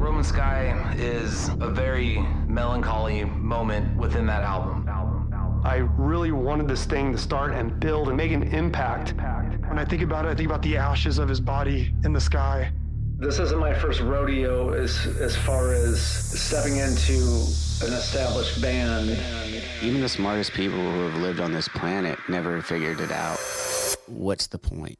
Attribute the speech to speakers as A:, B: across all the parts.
A: Roman Sky is a very melancholy moment within that album.
B: I really wanted this thing to start and build and make an impact. When I think about it, I think about the ashes of his body in the sky.
C: This isn't my first rodeo as far as stepping into an established band.
D: Even the smartest people who have lived on this planet never figured it out. What's the point?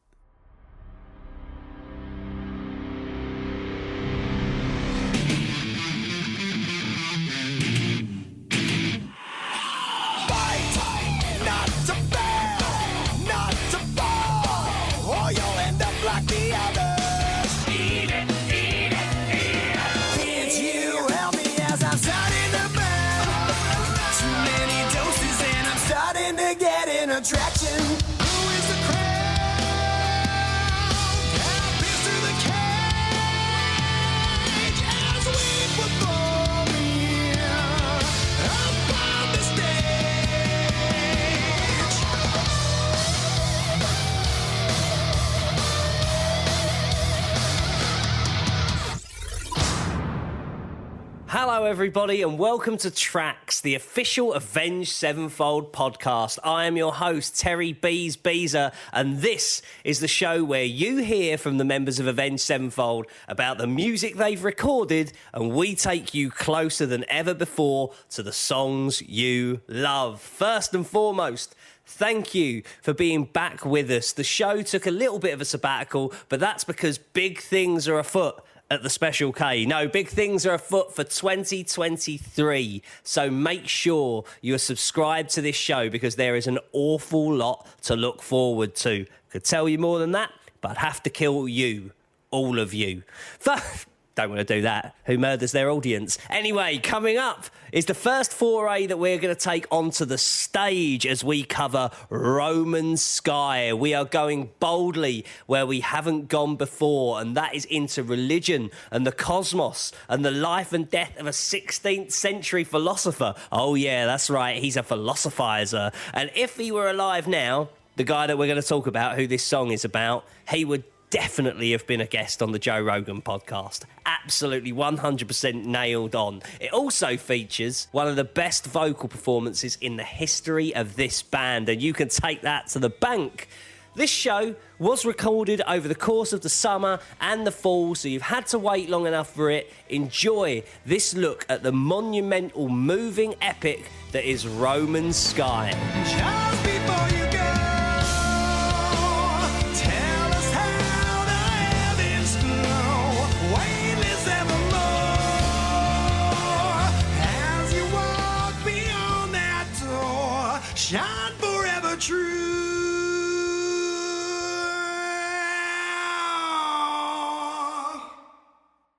E: Attraction. Who is the crowd? How pierce through the cage as we perform here upon the stage.
F: Hello everybody and welcome to TRAX, the official Avenged Sevenfold podcast. I am your host, Terry Beezer, and this is the show where you hear from the members of Avenged Sevenfold about the music they've recorded, and we take you closer than ever before to the songs you love. First and foremost, thank you for being back with us. The show took a little bit of a sabbatical, but that's because big things are afoot at the Special K. No, big things are afoot for 2023. So make sure you're subscribed to this show because there is an awful lot to look forward to. Could tell you more than that, but I'd have to kill you. All of you. Don't want to do that. Who murders their audience? Anyway, coming up is the first foray that we're going to take onto the stage as we cover Roman Sky. We are going boldly where we haven't gone before, and that is into religion and the cosmos and the life and death of a 16th century philosopher. Oh yeah, that's right. He's a philosophizer. And if he were alive now, the guy that we're going to talk about, who this song is about, he would definitely have been a guest on the Joe Rogan podcast. Absolutely 100% nailed on. It also features one of the best vocal performances in the history of this band, and you can take that to the bank. This show was recorded over the course of the summer and the fall, so you've had to wait long enough for it. Enjoy this look at the monumental, moving epic that is Roman Sky.
E: Just before you go, tell us how the heavens glow, weightless evermore. As you walk beyond that door, shine forever true.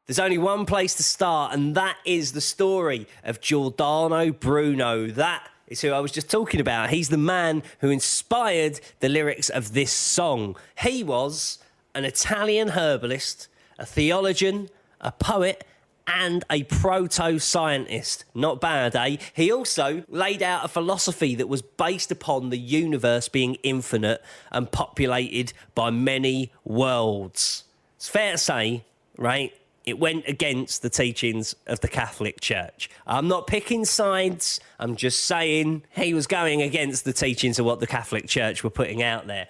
F: There's only one place to start, and that is the story of Giordano Bruno. That is who I was just talking about. He's the man who inspired the lyrics of this song. He was an Italian herbalist, a theologian, a poet, and a proto-scientist. Not bad, eh? He also laid out a philosophy that was based upon the universe being infinite and populated by many worlds. It's fair to say, right? It went against the teachings of the Catholic Church. I'm not picking sides. I'm just saying he was going against the teachings of what the Catholic Church were putting out there.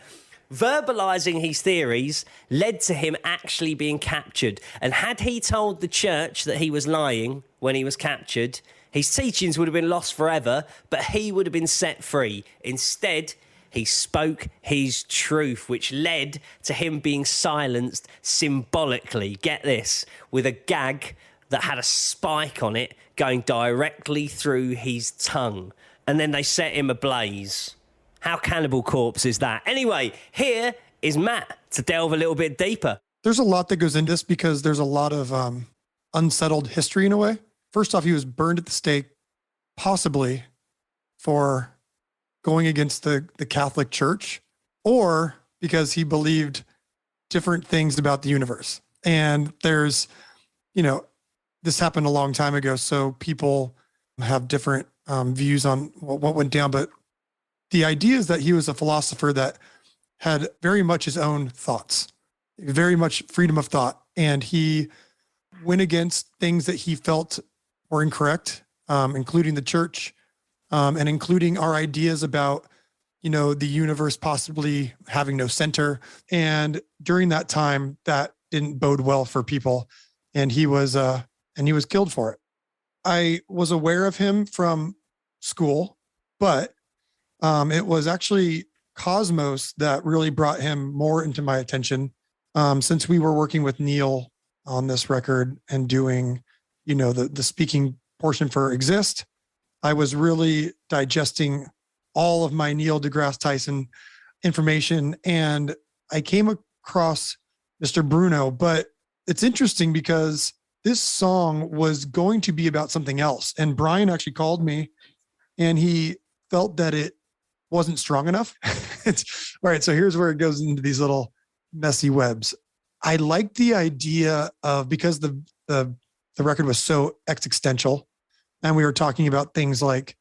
F: Verbalising his theories led to him actually being captured. And had he told the church that he was lying when he was captured, his teachings would have been lost forever, but he would have been set free. Instead, he spoke his truth, which led to him being silenced symbolically, get this, with a gag that had a spike on it going directly through his tongue. And then they set him ablaze. How Cannibal Corpse is that? Anyway, here is Matt to delve a little bit deeper.
B: There's a lot that goes into this because there's a lot of unsettled history in a way. First off, he was burned at the stake, possibly for going against the Catholic Church, or because he believed different things about the universe. And there's, this happened a long time ago, so people have different views on what went down. But the idea is that he was a philosopher that had very much his own thoughts, very much freedom of thought. And he went against things that he felt were incorrect, including the church, and including our ideas about, the universe possibly having no center. And during that time, that didn't bode well for people, and he was killed for it. I was aware of him from school, but it was actually Cosmos that really brought him more into my attention, since we were working with Neil on this record and doing, the speaking portion for Exist. I was really digesting all of my Neil deGrasse Tyson information, and I came across Mr. Bruno. But it's interesting because this song was going to be about something else. And Brian actually called me and he felt that it wasn't strong enough. It's all right. So here's where it goes into these little messy webs. I like the idea of, because the record was so existential, and we were talking about things like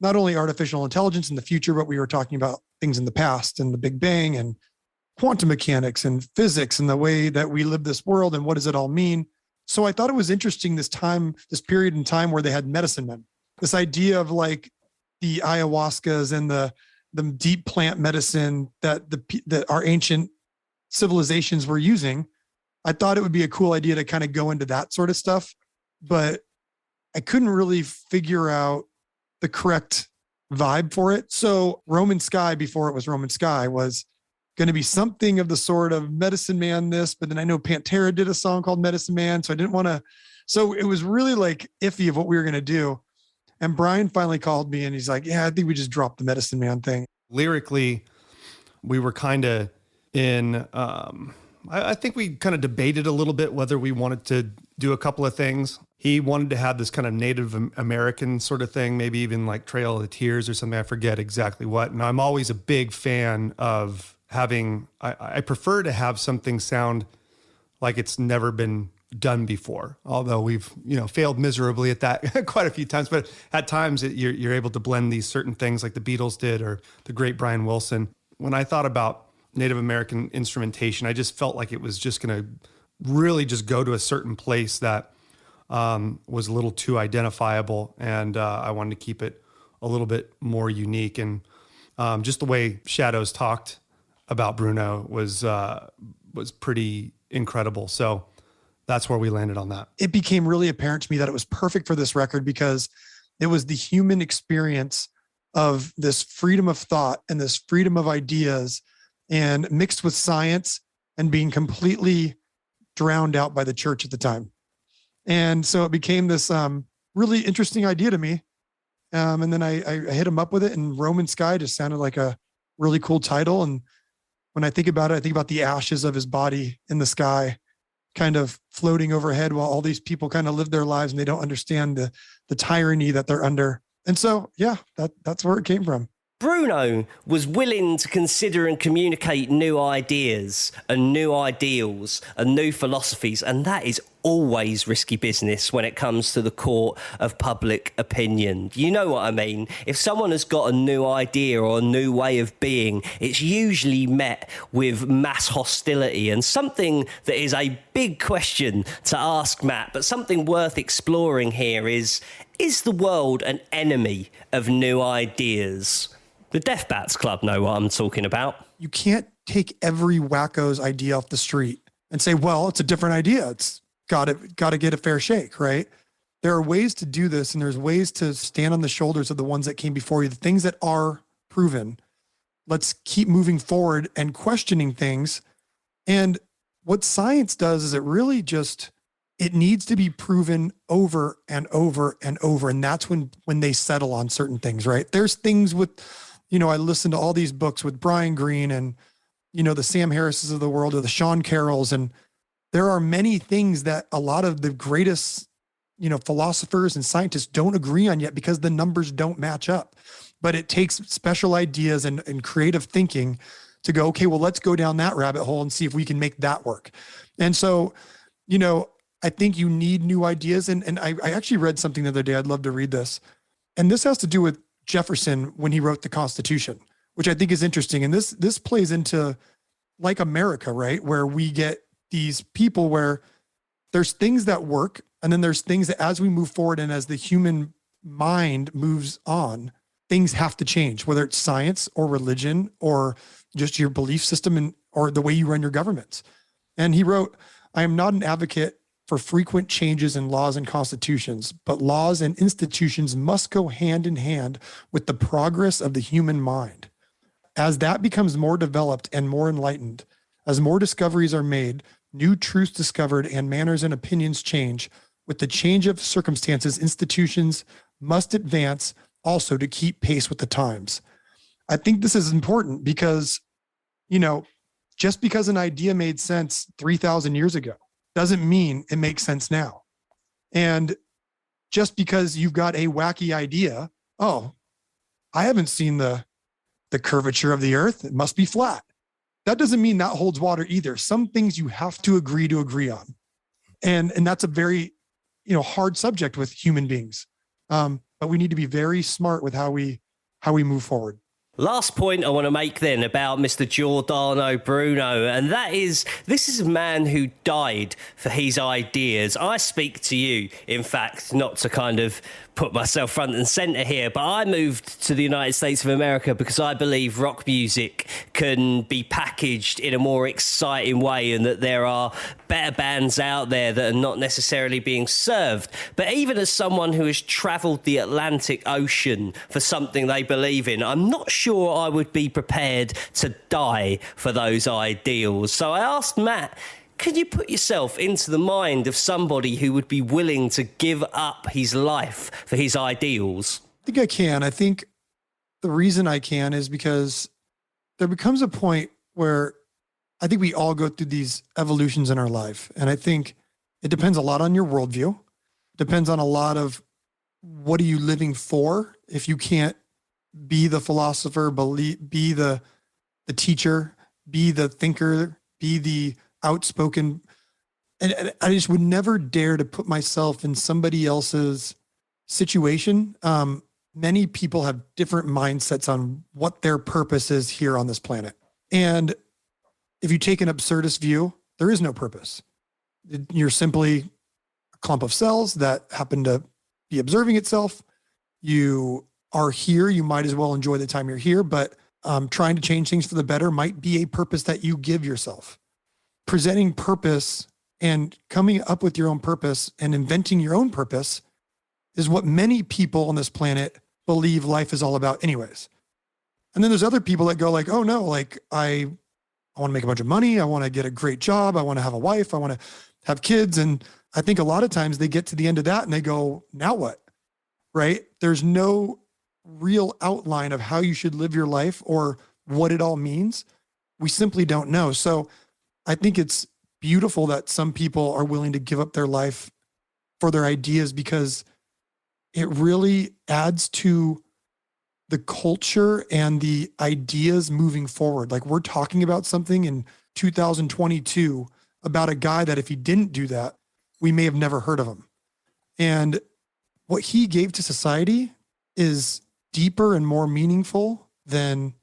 B: not only artificial intelligence in the future, but we were talking about things in the past and the Big Bang and quantum mechanics and physics and the way that we live this world and what does it all mean. So I thought it was interesting this period in time where they had medicine men, this idea of like the ayahuascas and the deep plant medicine that our ancient civilizations were using. I thought it would be a cool idea to kind of go into that sort of stuff, but I couldn't really figure out the correct vibe for it. So Roman Sky, before it was Roman Sky, was going to be something of the sort of Medicine Man this, but then I know Pantera did a song called Medicine Man. So I didn't want to, so it was really like iffy of what we were going to do. And Brian finally called me and he's like, yeah, I think we just dropped the Medicine Man thing.
G: Lyrically, we were kind of in, I think we kind of debated a little bit whether we wanted to do a couple of things. He wanted to have this kind of Native American sort of thing, maybe even like Trail of the Tears or something. I forget exactly what. And I'm always a big fan of having, I prefer to have something sound like it's never been done before, although we've, failed miserably at that quite a few times. But at times you're able to blend these certain things like the Beatles did or the great Brian Wilson. When I thought about Native American instrumentation, I just felt like it was just going to really just go to a certain place that was a little too identifiable. And I wanted to keep it a little bit more unique. And just the way Shadows talked about Bruno was pretty incredible. So that's where we landed on that.
B: It became really apparent to me that it was perfect for this record because it was the human experience of this freedom of thought and this freedom of ideas, and mixed with science and being completely drowned out by the church at the time. And so it became this really interesting idea to me. And then I hit him up with it, and Roman Sky just sounded like a really cool title. And when I think about it, I think about the ashes of his body in the sky, kind of floating overhead while all these people kind of live their lives and they don't understand the tyranny that they're under. And so, yeah, that's where it came from.
F: Bruno was willing to consider and communicate new ideas and new ideals and new philosophies, and that is always risky business when it comes to the court of public opinion. You know what I mean? If someone has got a new idea or a new way of being, it's usually met with mass hostility. And something that is a big question to ask Matt, but something worth exploring here is the world an enemy of new ideas? The Deathbats Club know what I'm talking about.
B: You can't take every wacko's idea off the street and say, well, it's a different idea. It's got to get a fair shake, right? There are ways to do this, and there's ways to stand on the shoulders of the ones that came before you, the things that are proven. Let's keep moving forward and questioning things. And what science does is it really just, it needs to be proven over and over and over. And that's when they settle on certain things, right? There's things with, I listened to all these books with Brian Greene and, the Sam Harrises of the world or the Sean Carrolls. And there are many things that a lot of the greatest, philosophers and scientists don't agree on yet because the numbers don't match up. But it takes special ideas and creative thinking to go, okay, well, let's go down that rabbit hole and see if we can make that work. And so, I think you need new ideas. And I actually read something the other day. I'd love to read this. And this has to do with Jefferson when he wrote the Constitution, which I think is interesting. And this plays into like America, right? Where we get these people where there's things that work, and then there's things that as we move forward and as the human mind moves on, things have to change, whether it's science or religion or just your belief system and or the way you run your governments. And he wrote, I am not an advocate for frequent changes in laws and constitutions, but laws and institutions must go hand in hand with the progress of the human mind. As that becomes more developed and more enlightened, as more discoveries are made, new truths discovered, and manners and opinions change, with the change of circumstances, institutions must advance also to keep pace with the times. I think this is important because, just because an idea made sense 3,000 years ago doesn't mean it makes sense now. And just because you've got a wacky idea, oh, I haven't seen the curvature of the earth, it must be flat. That doesn't mean that holds water either. Some things you have to agree on. And that's a very, hard subject with human beings. But we need to be very smart with how we move forward.
F: Last point I want to make then about Mr. Giordano Bruno, and that is, this is a man who died for his ideas. I speak to you, in fact, not to kind of put myself front and center here, but I moved to the United States of America because I believe rock music can be packaged in a more exciting way and that there are better bands out there that are not necessarily being served. But even as someone who has traveled the Atlantic Ocean for something they believe in, I'm not sure I would be prepared to die for those ideals. So I asked Matt, could you put yourself into the mind of somebody who would be willing to give up his life for his ideals?
B: I think I can. I think the reason I can is because there becomes a point where I think we all go through these evolutions in our life. And I think it depends a lot on your worldview. It depends on a lot of what are you living for? If you can't be the philosopher, be the teacher, be the thinker, be the outspoken. And I just would never dare to put myself in somebody else's situation. Many people have different mindsets on what their purpose is here on this planet. And if you take an absurdist view, there is no purpose. You're simply a clump of cells that happen to be observing itself. You are here. You might as well enjoy the time you're here, but trying to change things for the better might be a purpose that you give yourself. Presenting purpose and coming up with your own purpose and inventing your own purpose is what many people on this planet believe life is all about anyways. And then there's other people that go like, oh no, like I want to make a bunch of money. I want to get a great job. I want to have a wife. I want to have kids. And I think a lot of times they get to the end of that and they go, now what? Right? There's no real outline of how you should live your life or what it all means. We simply don't know. So I think it's beautiful that some people are willing to give up their life for their ideas because it really adds to the culture and the ideas moving forward. Like we're talking about something in 2022 about a guy that if he didn't do that, we may have never heard of him. And what he gave to society is deeper and more meaningful than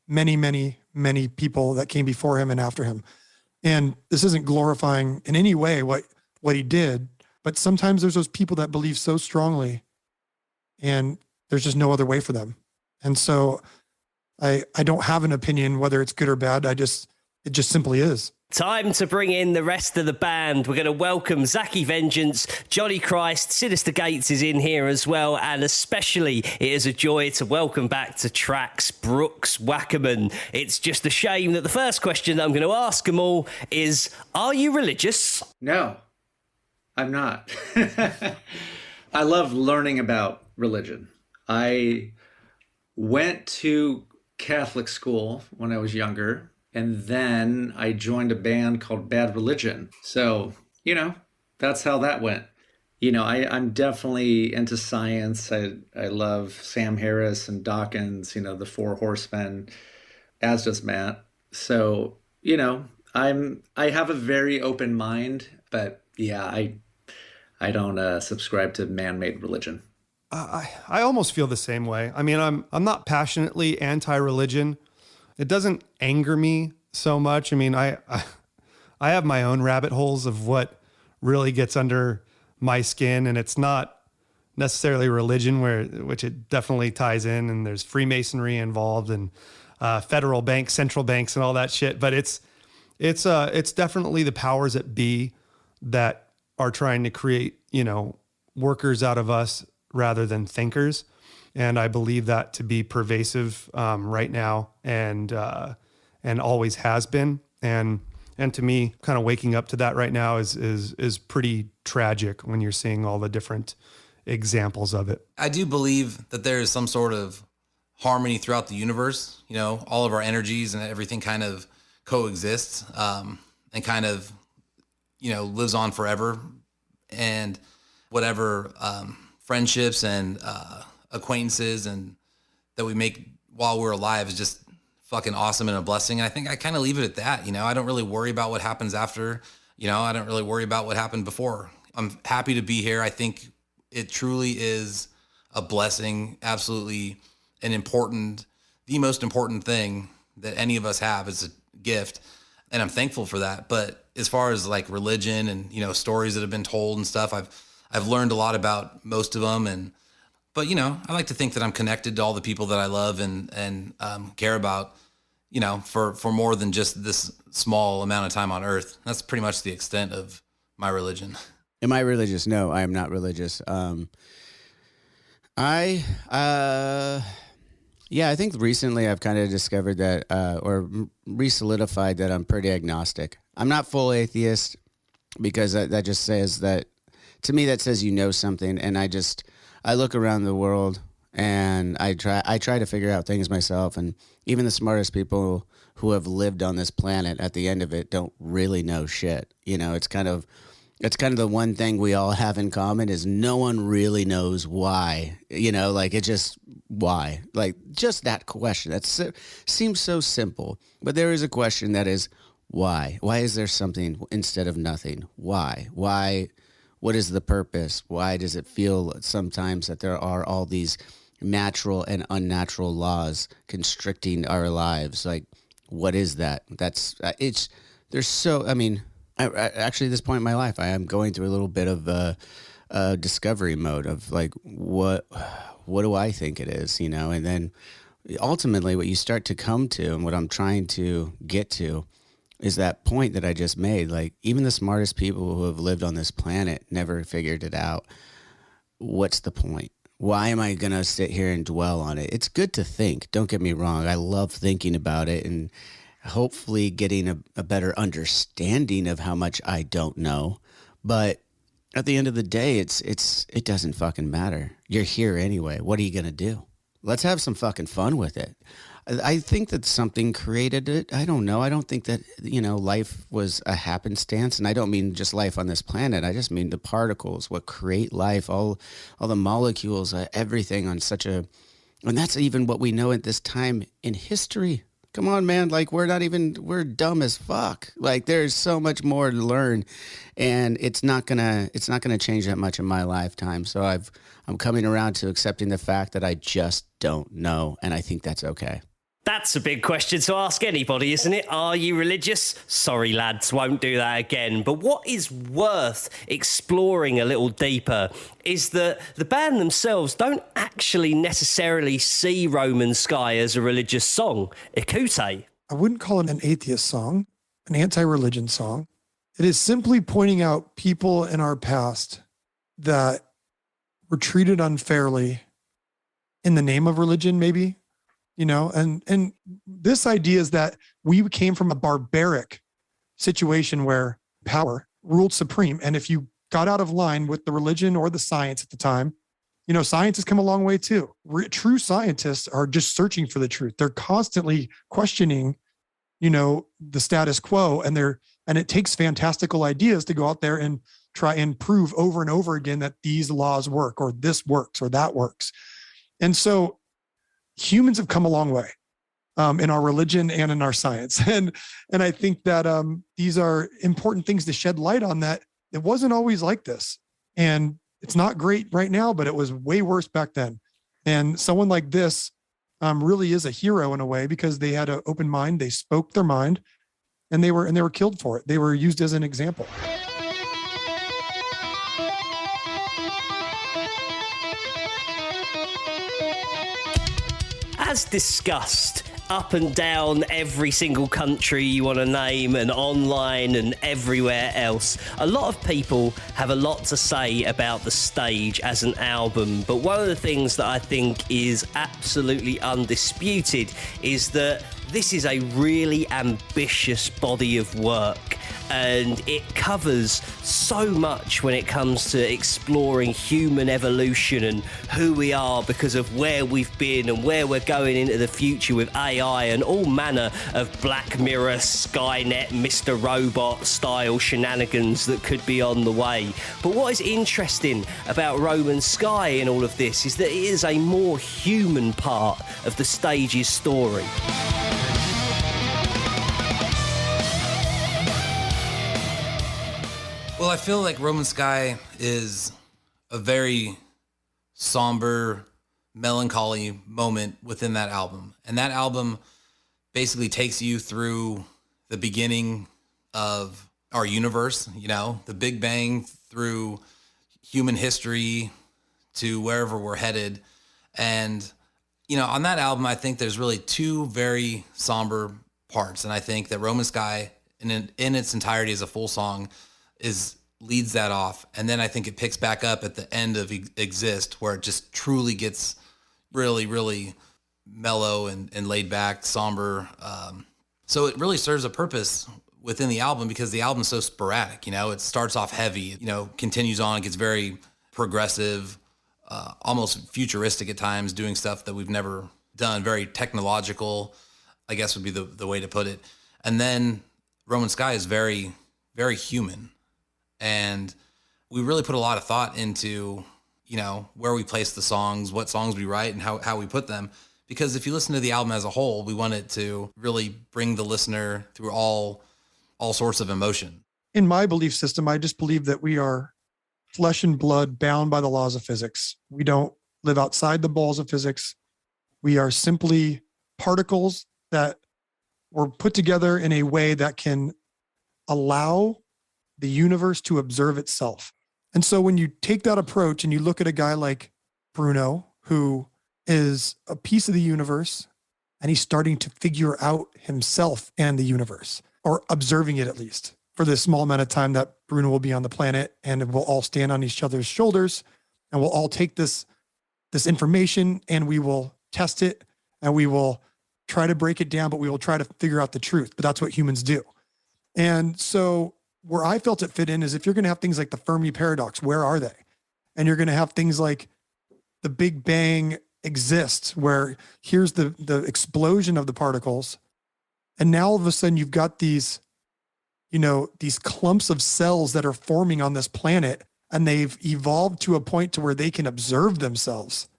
B: many, many, many people that came before him and after him. And this isn't glorifying in any way what he did, but sometimes there's those people that believe so strongly and there's just no other way for them. And so I don't have an opinion whether it's good or bad. It just simply is.
F: Time to bring in the rest of the band. We're going to welcome Zachy Vengeance, Johnny Christ, Sinister Gates is in here as well, and especially it is a joy to welcome back to TRAX Brooks Wackerman. It's just a shame that the first question that I'm going to ask them all is, are you religious?
C: No, I'm not. I love learning about religion. I went to Catholic school when I was younger. And then I joined a band called Bad Religion. So, that's how that went. I'm definitely into science. I love Sam Harris and Dawkins, the Four Horsemen, as does Matt. So, I have a very open mind, but yeah, I don't subscribe to man-made religion.
G: I almost feel the same way. I mean, I'm not passionately anti-religion. It doesn't anger me so much. I mean, I have my own rabbit holes of what really gets under my skin. And it's not necessarily religion, which it definitely ties in, and there's Freemasonry involved, and federal banks, central banks, and all that shit. But it's definitely the powers that be that are trying to create, workers out of us rather than thinkers. And I believe that to be pervasive right now, and always has been. And to me, kind of waking up to that right now is pretty tragic when you're seeing all the different examples of it.
A: I do believe that there is some sort of harmony throughout the universe. All of our energies and everything kind of coexists, and kind of, lives on forever. And whatever friendships and acquaintances and that we make while we're alive is just fucking awesome and a blessing. And I think I kind of leave it at that. I don't really worry about what happens after. I don't really worry about what happened before. I'm happy to be here. I think it truly is a blessing, absolutely the most important thing that any of us have is a gift. And I'm thankful for that. But as far as like religion and, stories that have been told and stuff, I've learned a lot about most of them. But I like to think that I'm connected to all the people that I love and care about, for more than just this small amount of time on earth. That's pretty much the extent of my religion.
D: Am I religious? No, I am not religious. I think recently I've kind of discovered that, or re-solidified that I'm pretty agnostic. I'm not full atheist because that just says that, to me, that says something. And I look around the world and I try to figure out things myself. And even the smartest people who have lived on this planet at the end of it don't really know shit. It's kind of the one thing we all have in common is no one really knows why, it's just why, just that question. That seems so simple, but there is a question that is why? Why is there something instead of nothing? Why? What is the purpose? Why does it feel sometimes that there are all these natural and unnatural laws constricting our lives? What is that? Actually, at this point in my life, I am going through a little bit of a discovery mode of what do I think it is, and then ultimately what you start to come to and what I'm trying to get to is that point that I just made. Even the smartest people who have lived on this planet never figured it out. What's the point? Why am I going to sit here and dwell on it? It's good to think. Don't get me wrong. I love thinking about it and hopefully getting a better understanding of how much I don't know. But at the end of the day, it doesn't fucking matter. You're here anyway. What are you going to do? Let's have some fucking fun with it. I think that something created it. I don't know. I don't think that, life was a happenstance. And I don't mean just life on this planet. I just mean the particles, what create life, all the molecules, everything on and that's even what we know at this time in history. Come on, man. We're dumb as fuck. There's so much more to learn, and it's not gonna change that much in my lifetime. So I'm coming around to accepting the fact that I just don't know. And I think that's okay.
F: That's a big question to ask anybody, isn't it? Are you religious? Sorry, lads, won't do that again. But what is worth exploring a little deeper is that the band themselves don't actually necessarily see Roman Sky as a religious song. Ikute.
B: I wouldn't call it an atheist song, an anti-religion song. It is simply pointing out people in our past that were treated unfairly in the name of religion, maybe. And this idea is that we came from a barbaric situation where power ruled supreme. And if you got out of line with the religion or the science at the time, science has come a long way too. True scientists are just searching for the truth. They're constantly questioning, the status quo, and it takes fantastical ideas to go out there and try and prove over and over again that these laws work, or this works, or that works. And so humans have come a long way in our religion and in our science. And I think that these are important things to shed light on, that it wasn't always like this. And it's not great right now, but it was way worse back then. And someone like this really is a hero in a way, because they had an open mind, they spoke their mind, and they were killed for it. They were used as an example.
F: As discussed, up and down every single country you want to name and online and everywhere else, a lot of people have a lot to say about the stage as an album, but one of the things that I think is absolutely undisputed is that this is a really ambitious body of work, and it covers so much when it comes to exploring human evolution and who we are because of where we've been and where we're going into the future with AI and all manner of Black Mirror, Skynet, Mr. Robot style shenanigans that could be on the way. But what is interesting about Roman Sky in all of this is that it is a more human part of the stage's story.
A: Well, I feel like Roman Sky is a very somber, melancholy moment within that album. And that album basically takes you through the beginning of our universe, you know, the Big Bang through human history to wherever we're headed. And, you know, on that album, I think there's really two very somber parts. And I think that Roman Sky in its entirety as a full song leads that off, and then I think it picks back up at the end of Exist, where it just truly gets really, really mellow and laid back, somber. So it really serves a purpose within the album because the album's so sporadic. You know, it starts off heavy, you know, continues on, it gets very progressive, almost futuristic at times, doing stuff that we've never done, very technological, I guess would be the way to put it. And then Roman Sky is very, very human. And we really put a lot of thought into, you know, where we place the songs, what songs we write, and how we put them. Because if you listen to the album as a whole, we want it to really bring the listener through all sorts of emotion.
B: In my belief system, I just believe that we are flesh and blood bound by the laws of physics. We don't live outside the balls of physics. We are simply particles that were put together in a way that can allow the universe to observe itself. And so when you take that approach and you look at a guy like Bruno, who is a piece of the universe, and he's starting to figure out himself and the universe, or observing it at least, for the small amount of time that Bruno will be on the planet, and we'll all stand on each other's shoulders, and we'll all take this information and we will test it, and we will try to break it down, but we will try to figure out the truth. But that's what humans do. And so where I felt it fit in is if you're going to have things like the Fermi paradox, where are they? And you're going to have things like the Big Bang exist, where here's the explosion of the particles. And now all of a sudden you've got these, you know, these clumps of cells that are forming on this planet, and they've evolved to a point to where they can observe themselves.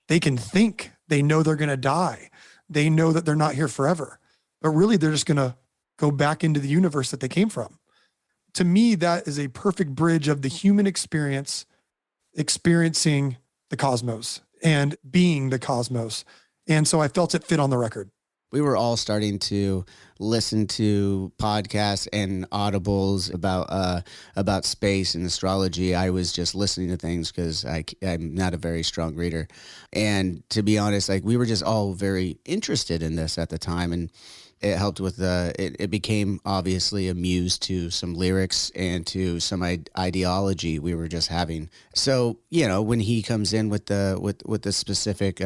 B: They can think, they know they're going to die. They know that they're not here forever, but really they're just going to go back into the universe that they came from. To me, that is a perfect bridge of the human experience, experiencing the cosmos and being the cosmos. And so I felt it fit on the record.
D: We were all starting to listen to podcasts and audibles about space and astrology. I was just listening to things because I'm not a very strong reader. And to be honest, like, we were just all very interested in this at the time. And it helped with it became obviously a muse to some lyrics and to some ideology we were just having. So, you know, when he comes in with the specific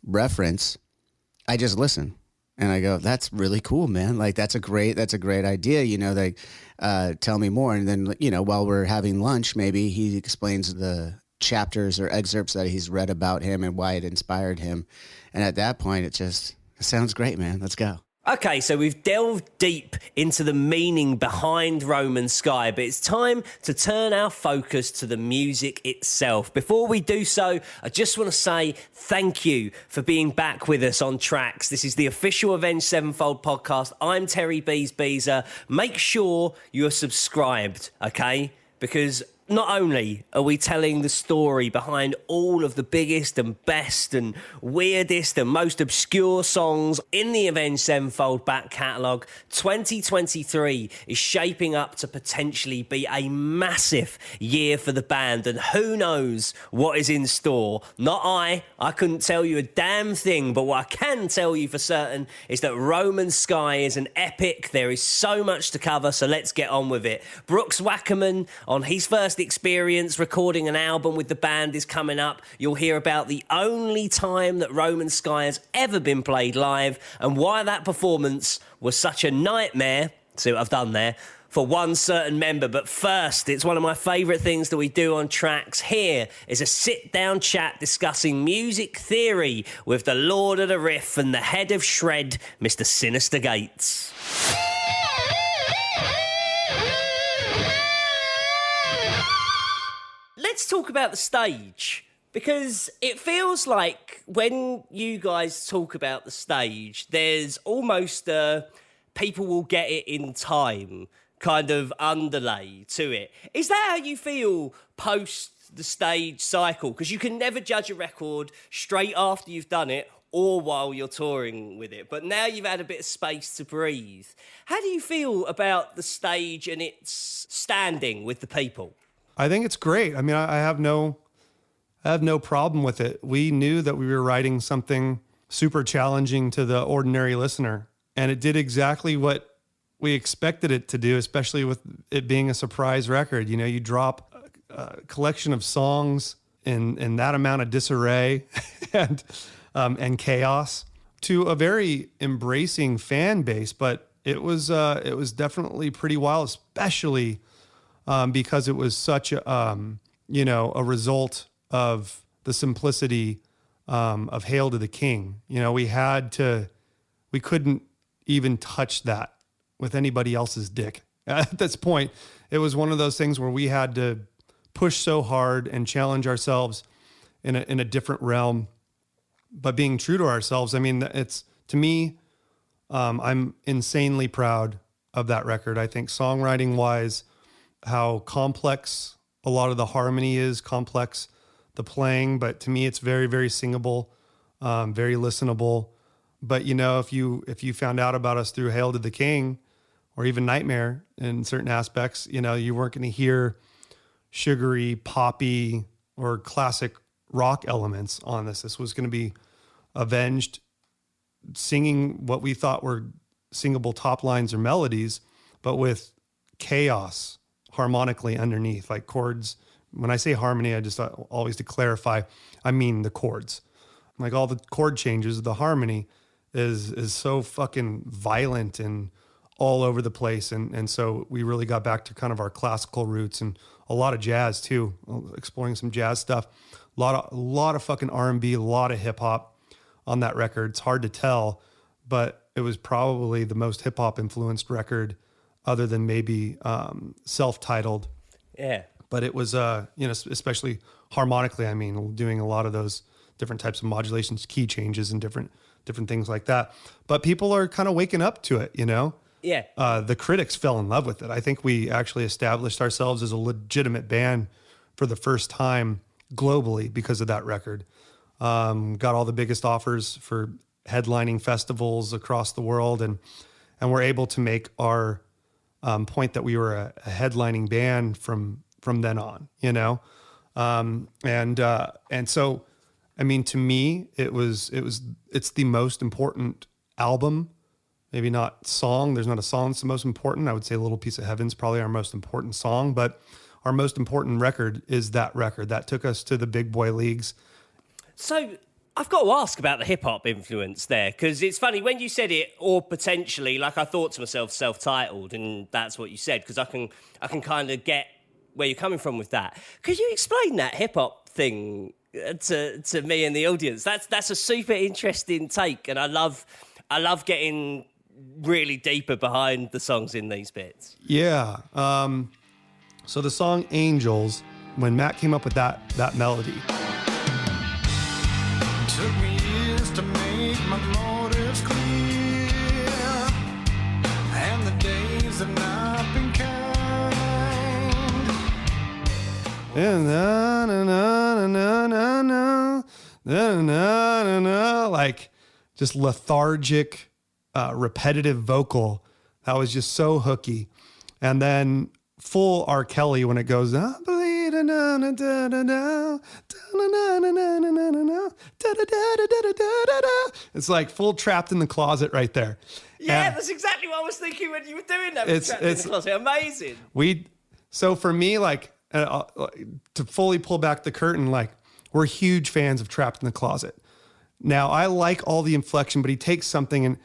D: reference, I just listen and I go, that's really cool, man. Like, that's a great idea. You know, like, tell me more. And then, you know, while we're having lunch, maybe he explains the chapters or excerpts that he's read about him and why it inspired him. And at that point, it sounds great, man. Let's go.
F: Okay, so we've delved deep into the meaning behind Roman Sky, but it's time to turn our focus to the music itself. Before we do so, I just want to say thank you for being back with us on TRAX. This is the official Avenged Sevenfold podcast. I'm Terry Beezer. Make sure you're subscribed, okay? Because not only are we telling the story behind all of the biggest and best and weirdest and most obscure songs in the Avenged Sevenfold back catalogue, 2023 is shaping up to potentially be a massive year for the band, and who knows what is in store. Not I couldn't tell you a damn thing, but what I can tell you for certain is that Roman Sky is an epic. There is so much to cover, so let's get on with it. Brooks Wackerman, on his first experience recording an album with the band, is coming up. You'll hear about the only time that Roman Sky has ever been played live and why that performance was such a nightmare. See what I've done there? For one certain member. But first, it's one of my favourite things that we do on TRAX. Here is a sit-down chat discussing music theory with the Lord of the Riff and the head of Shred, Mr. Sinister Gates. Let's talk about the stage, because it feels like when you guys talk about the stage, there's almost a people will get it in time kind of underlay to it. Is that how you feel post the stage cycle? Because you can never judge a record straight after you've done it or while you're touring with it. But now you've had a bit of space to breathe. How do you feel about the stage and its standing with the people?
G: I think it's great. I mean, I have no problem with it. We knew that we were writing something super challenging to the ordinary listener, and it did exactly what we expected it to do, especially with it being a surprise record. You know, you drop a collection of songs in that amount of disarray and chaos to a very embracing fan base, but it was definitely pretty wild, especially because it was such a a result of the simplicity of Hail to the King. You know, we couldn't even touch that with anybody else's dick. At this point, it was one of those things where we had to push so hard and challenge ourselves in a different realm, but being true to ourselves. I mean, it's, to me, I'm insanely proud of that record. I think songwriting wise, how complex a lot of the harmony is, complex the playing, but to me, it's very, very singable, very listenable. But you know, if you found out about us through Hail to the King, or even Nightmare in certain aspects, you know, you weren't going to hear sugary, poppy, or classic rock elements on this. This was going to be Avenged singing what we thought were singable top lines or melodies, but with chaos harmonically underneath, like chords. When I say harmony, I just always, to clarify, I mean the chords. Like all the chord changes, the harmony is so fucking violent and all over the place. And so we really got back to kind of our classical roots and a lot of jazz too, exploring some jazz stuff. A lot of fucking R&B, a lot of hip hop on that record. It's hard to tell, but it was probably the most hip hop influenced record other than maybe self-titled.
F: Yeah.
G: But it was, especially harmonically, I mean, doing a lot of those different types of modulations, key changes and different things like that. But people are kind of waking up to it, you know?
F: Yeah.
G: The critics fell in love with it. I think we actually established ourselves as a legitimate band for the first time globally because of that record. Got all the biggest offers for headlining festivals across the world, and we're able to make our point that we were a headlining band from then on, you know? And so, I mean, to me, it's the most important album. Maybe not song. There's not a song that's the most important. I would say Little Piece of Heaven's probably our most important song, but our most important record is that record. That took us to the big boy leagues.
F: So I've got to ask about the hip-hop influence there, because it's funny, when you said it, or potentially, like I thought to myself, self-titled, and that's what you said, because I can kind of get where you're coming from with that. Could you explain that hip-hop thing to me and the audience? That's a super interesting take, and I love getting really deeper behind the songs in these bits.
G: Yeah. So the song Angels, when Matt came up with that melody.
E: Took me years to make my motives clear, and the days have not been kind.
G: And na, na, na, na, na, na, na, na, na, like just lethargic, repetitive vocal. That was just so hooky. And then full R. Kelly when it goes, I believe, it's like full Trapped in the Closet right there.
F: Yeah,
G: And
F: that's exactly what I was thinking when you were doing that.
G: It's-
F: Trapped in
G: it's-
F: the Closet. Amazing.
G: So for me, like to fully pull back the curtain, like we're huge fans of Trapped in the Closet. Now I like all the inflection, but he takes something and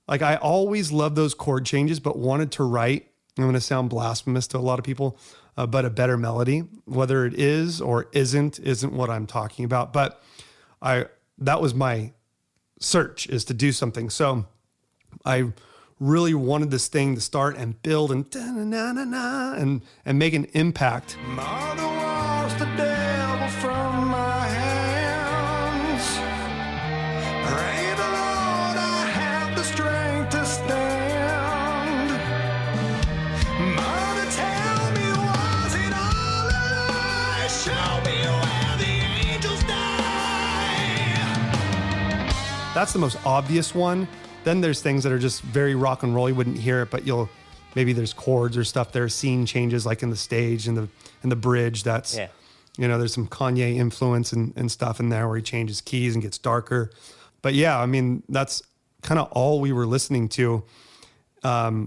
G: like I always loved those chord changes, but wanted to write. I'm going to sound blasphemous to a lot of people, but a better melody, whether it is or isn't what I'm talking about. But that was my search, is to do something. So I really wanted this thing to start and build and and make an impact.
E: Mother washed the devil from my hands. Pray the Lord I have the strength to stand. Mother, tell me, was it all a lie? Show me where the angels die.
G: That's the most obvious one. Then there's things that are just very rock and roll. You wouldn't hear it, but maybe there's chords or stuff there, scene changes like in the stage and the bridge. That's, there's some Kanye influence and stuff in there where he changes keys and gets darker. But yeah, I mean, that's kind of all we were listening to,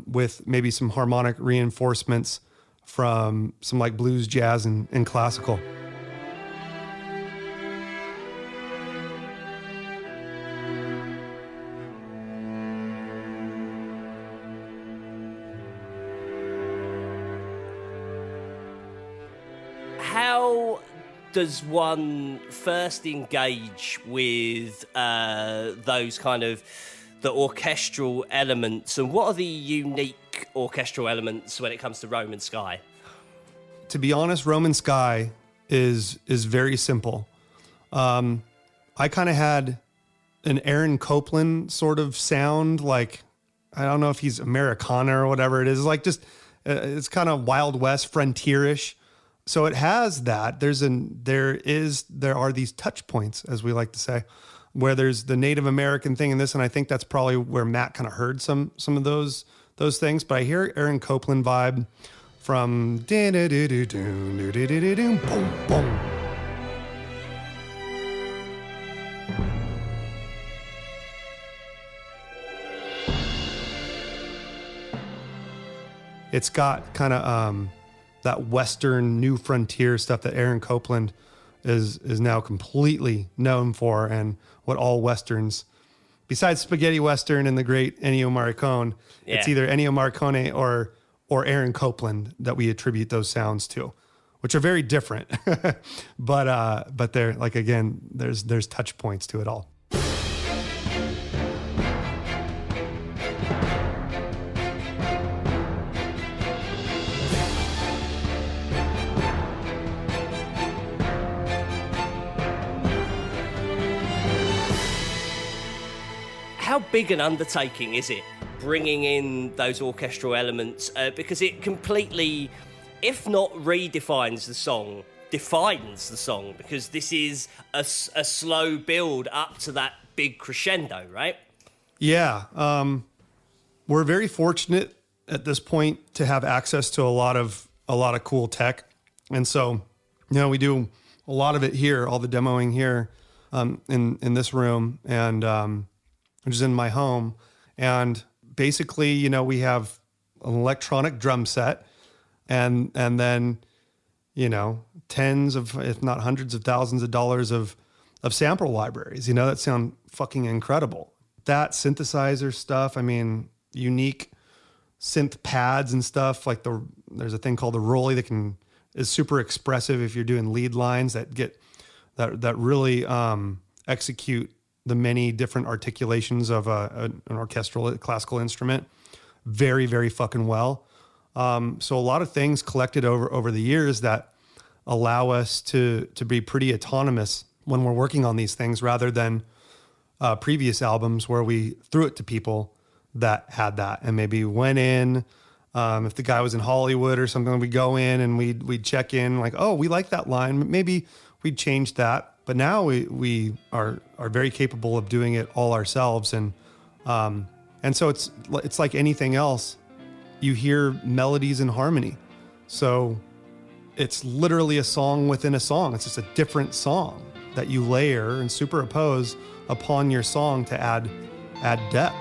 G: with maybe some harmonic reinforcements from some like blues, jazz, and classical.
F: How does one first engage with those kind of the orchestral elements, and what are the unique orchestral elements when it comes to Roman Sky?
G: To be honest, Roman Sky is very simple. I kind of had an Aaron Copland sort of sound, like, I don't know if he's Americana or whatever it is, like just it's kind of Wild West, frontierish. So it has that. There are these touch points, as we like to say, where there's the Native American thing in this, and I think that's probably where Matt kind of heard some of those things. But I hear Aaron Copland vibe from boom boom. It's got kind of that Western New Frontier stuff that Aaron Copland is now completely known for, and what all Westerns, besides spaghetti Western and the great Ennio Morricone, it's either Ennio Morricone or Aaron Copland that we attribute those sounds to, which are very different. but they're like, again, there's touch points to it all.
F: How big an undertaking is it bringing in those orchestral elements? Because it completely, if not redefines the song, defines the song, because this is a slow build up to that big crescendo, right?
G: Yeah. We're very fortunate at this point to have access to a lot of cool tech. And so, we do a lot of it here, all the demoing here, in this room, and, which is in my home. And basically, we have an electronic drum set and then, tens of, if not hundreds of thousands of dollars of sample libraries, that sound fucking incredible. That synthesizer stuff, I mean, unique synth pads and stuff, like there's a thing called the Rolly that is super expressive if you're doing lead lines that really execute the many different articulations of an orchestral classical instrument very, very fucking well. So a lot of things collected over the years that allow us to be pretty autonomous when we're working on these things, rather than previous albums where we threw it to people that had that and maybe went in, If the guy was in Hollywood or something, we'd go in and we'd check in like, oh, we like that line. Maybe we'd change that. But now we are very capable of doing it all ourselves. And so it's like anything else. You hear melodies and harmony. So it's literally a song within a song. It's just a different song that you layer and superimpose upon your song to add depth.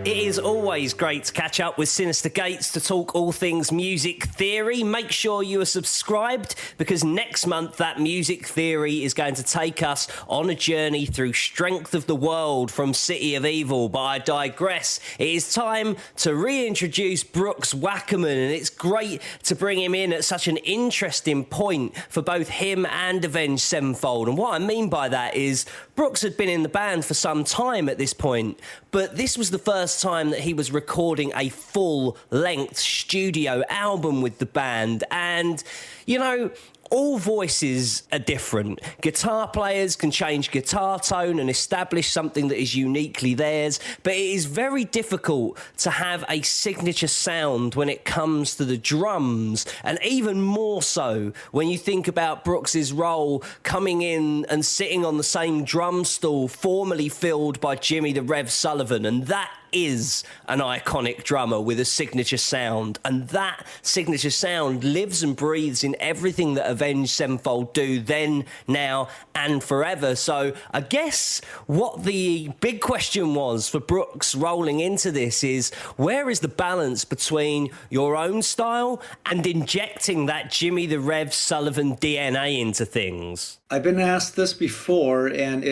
F: It is always great to catch up with Sinister Gates to talk all things music theory. Make sure you are subscribed, because next month that music theory is going to take us on a journey through Strength of the World from City of Evil. But I digress. It is time to reintroduce Brooks Wackerman, and it's great to bring him in at such an interesting point for both him and Avenged Sevenfold. And what I mean by that is Brooks had been in the band for some time at this point, but this was the first time that he was recording a full-length studio album with the band. And, you know, all voices are different. Guitar players can change guitar tone and establish something that is uniquely theirs, but it is very difficult to have a signature sound when it comes to the drums, and even more so when you think about Brooks's role coming in and sitting on the same drum stool formerly filled by Jimmy the Rev Sullivan, and that is an iconic drummer with a signature sound, and that signature sound lives and breathes in everything that Avenged Sevenfold do then, now, and forever. So I guess what the big question was for Brooks rolling into this is, where is the balance between your own style and injecting that Jimmy the Rev Sullivan DNA into things?
C: I've been asked this before, and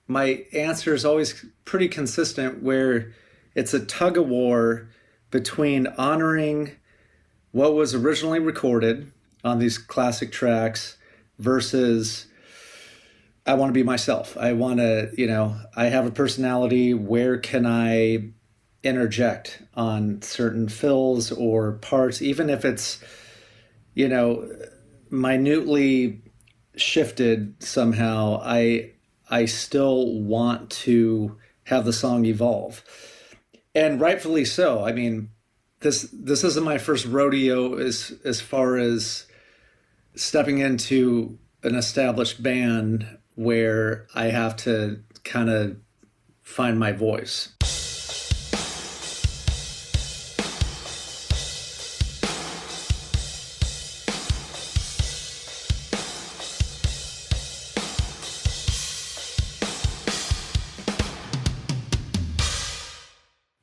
C: my answer is always pretty consistent, where it's a tug of war between honoring what was originally recorded on these classic tracks versus I want to be myself. I want to, I have a personality. Where can I interject on certain fills or parts, even if it's, minutely shifted somehow, I still want to have the song evolve. And rightfully so. I mean, this isn't my first rodeo as far as stepping into an established band where I have to kind of find my voice.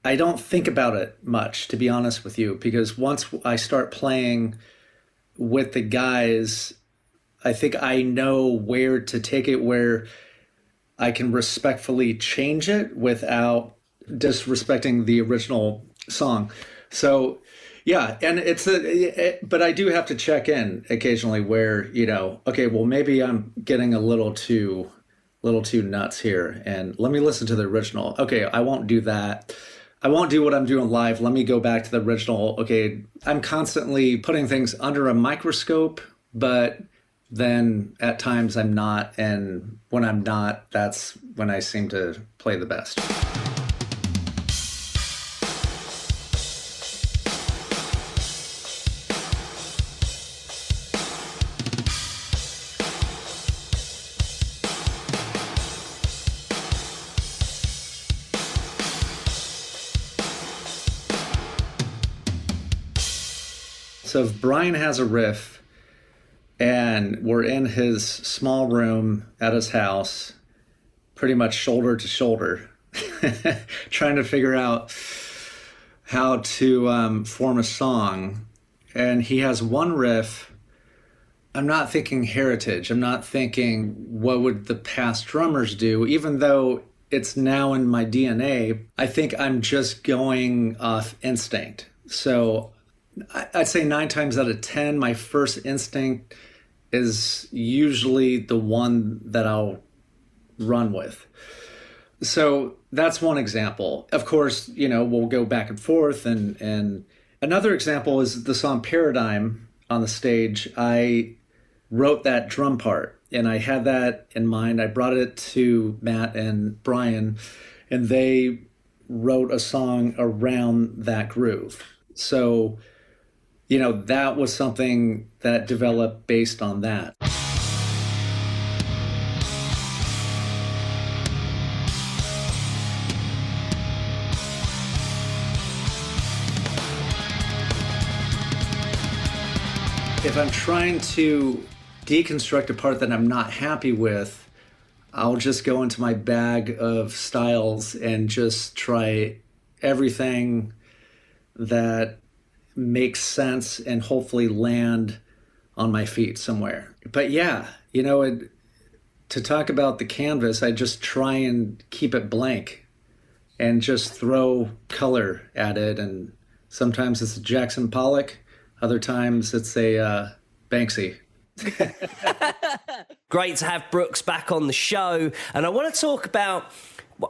C: I don't think about it much, to be honest with you, because once I start playing with the guys, I think I know where to take it, where I can respectfully change it without disrespecting the original song. So, yeah, and but I do have to check in occasionally where, okay, well, maybe I'm getting a little too nuts here, and let me listen to the original. Okay, I won't do that. I won't do what I'm doing live. Let me go back to the original. Okay, I'm constantly putting things under a microscope, but then at times I'm not. And when I'm not, that's when I seem to play the best. So if Brian has a riff and we're in his small room at his house, pretty much shoulder to shoulder, trying to figure out how to form a song, and he has one riff, I'm not thinking heritage. I'm not thinking what would the past drummers do, even though it's now in my DNA. I think I'm just going off instinct. So I'd say 9 times out of 10, my first instinct is usually the one that I'll run with. So that's one example. Of course, we'll go back and forth. And another example is the song Paradigm on the stage. I wrote that drum part and I had that in mind. I brought it to Matt and Brian, and they wrote a song around that groove. So, that was something that developed based on that. If I'm trying to deconstruct a part that I'm not happy with, I'll just go into my bag of styles and just try everything that makes sense and hopefully land on my feet somewhere. But yeah, to talk about the canvas, I just try and keep it blank and just throw color at it. And sometimes it's a Jackson Pollock. Other times it's a Banksy.
F: Great to have Brooks back on the show. And I want to talk about,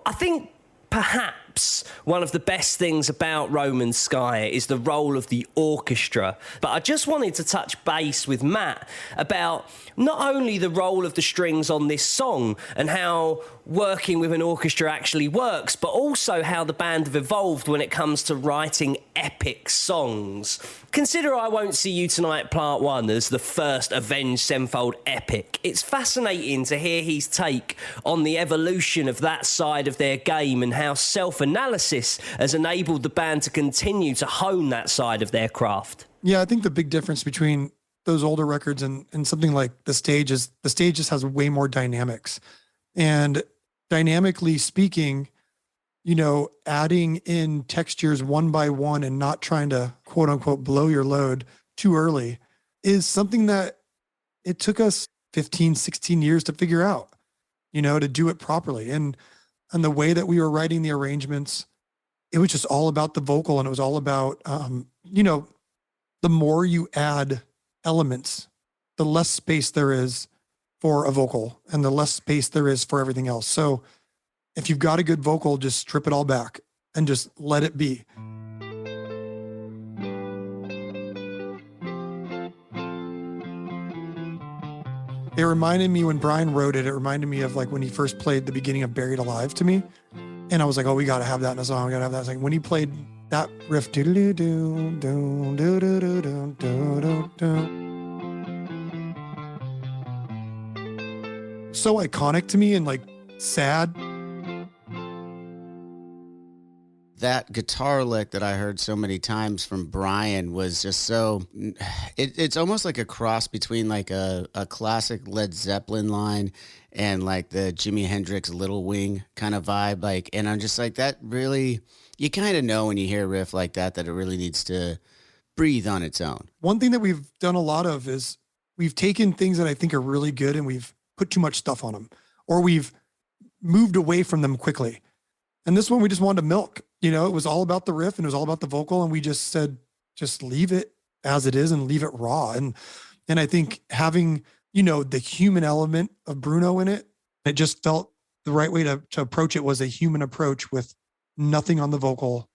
F: I think perhaps one of the best things about Roman Sky is the role of the orchestra. But I just wanted to touch base with Matt about not only the role of the strings on this song and how working with an orchestra actually works, but also how the band have evolved when it comes to writing epic songs. Consider I Won't See You Tonight Part 1 as the first Avenged Sevenfold epic. It's fascinating to hear his take on the evolution of that side of their game and how self-analysis has enabled the band to continue to hone that side of their craft.
B: Yeah, I think the big difference between those older records and something like the stage just has way more dynamics. And dynamically speaking, adding in textures one by one and not trying to quote unquote blow your load too early is something that it took us 15, 16 years to figure out, to do it properly. And the way that we were writing the arrangements, it was just all about the vocal, and it was all about, the more you add elements, the less space there is for a vocal and the less space there is for everything else. So if you've got a good vocal, just strip it all back and just let it be. It reminded me when Brian wrote it, it reminded me of like when he first played the beginning of Buried Alive to me. And I was like, oh, we got to have that in a song. We got to have that. It's like when he played that riff, so iconic to me and like sad.
D: That guitar lick that I heard so many times from Brian was just so, it's almost like a cross between like a classic Led Zeppelin line and like the Jimi Hendrix Little Wing kind of vibe. Like, and I'm just like, that really, you kind of know when you hear a riff like that it really needs to breathe on its own.
B: One thing that we've done a lot of is we've taken things that I think are really good and we've put too much stuff on them, or we've moved away from them quickly. And this one we just wanted to milk. It was all about the riff and it was all about the vocal. And we just said, just leave it as it is and leave it raw. And I think having, the human element of Bruno in it, it just felt the right way to approach it was a human approach with nothing on the vocal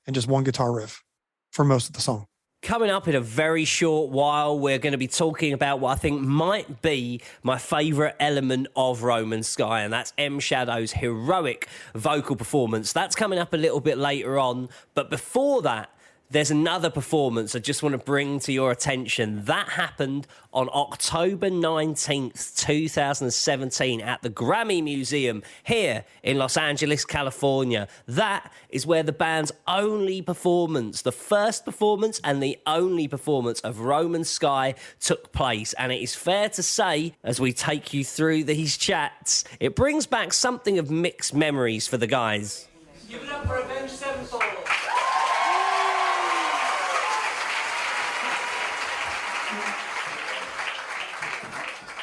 B: and just one guitar riff for most of the song.
F: Coming up in a very short while, we're going to be talking about what I think might be my favourite element of Roman Sky, and that's M Shadow's heroic vocal performance. That's coming up a little bit later on, but before that, there's another performance I just want to bring to your attention. That happened on October 19th, 2017 at the Grammy Museum here in Los Angeles, California. That is where the band's only performance, the first performance and the only performance of Roman Sky took place. And it is fair to say, as we take you through these chats, it brings back something of mixed memories for the guys.
E: Give it up for Avenged Sevenfold.